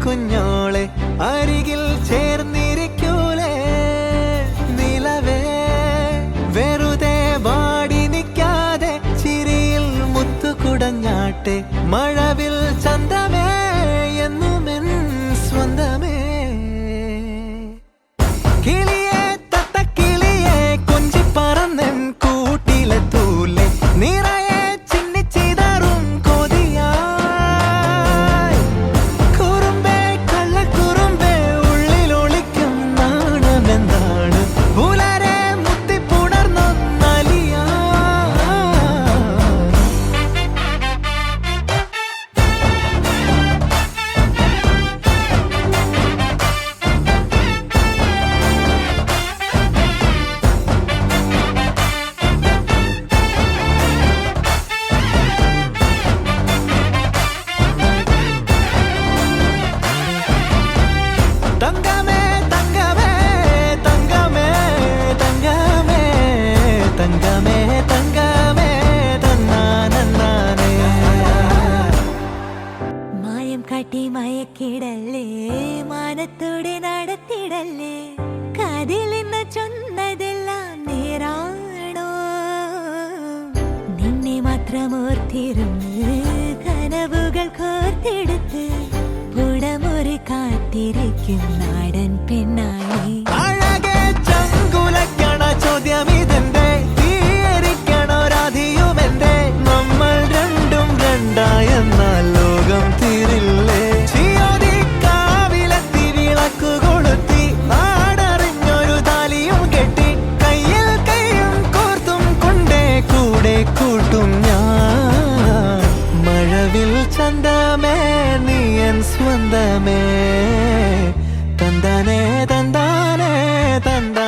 കുഞ്ഞോളെ അരികിൽ ചേർന്നിരിക്കൂലേ നിലവേ വെറുതെ വാടി നിൽക്കാതെ ചിരിയിൽ മുത്തുകുടഞ്ഞാട്ടെ മഴവിൽ ചന്തമേ എന്നുമെൻ സ്വന്തമേ കിളിയെ തത്തക്കിളിയെ കൊഞ്ചി പറന്നൻ കൂട്ടിലെത്തൂലെ നിറയെ ചിന്നിച്ചിതറും കൊതിയായി കുറുമ്പേ കള്ളക്കുറുമ്പേ ഉള്ളിലൊളിക്കും നാണമെന്താണ് പുലരെ മുത്തിപ്പുണർന്നൊന്നലിയാ തങ്കമേ തങ്കമേ തങ്കമേ തങ്കമേ തങ്കമേ തങ്കമേ തന്നാനേ മായം കാട്ടി മയക്കിടല്ലേ മാനത്തോടെ നടത്തിടല്ലേ കാതിലെന്ന് ചൊന്നതെല്ലാം നേരാണോ നിന്നെ മാത്രം ഓർത്തിരുന്ന് കനവുകൾ കോർത്തെടുത്ത് പുടമുറി കാത്തിരിക്കും നാടൻ പെണ്ണായി അഴകെ ചങ്കുലക്കണ ചോദ്യമിതെന്റെ തീയരിക്കണോ രാധിയുമെന്റെ നമ്മൾ രണ്ടും രണ്ടായെന്നാൽ ലോകം തീരില്ലേ ചിയോതി കാവിലെത്തി വിളക്കു കൊളുത്തി നാടറിഞ്ഞൊരു താലിയും കെട്ടി കയ്യിൽ കൈയും കോർത്തും കൊണ്ടേ കൂടെ കൂട്ടും ഞാൻ മഴവിൽ ചന്തമേ നീ എൻ സ്വന്തമേ തന്താനേ തന്താനേ തന്ത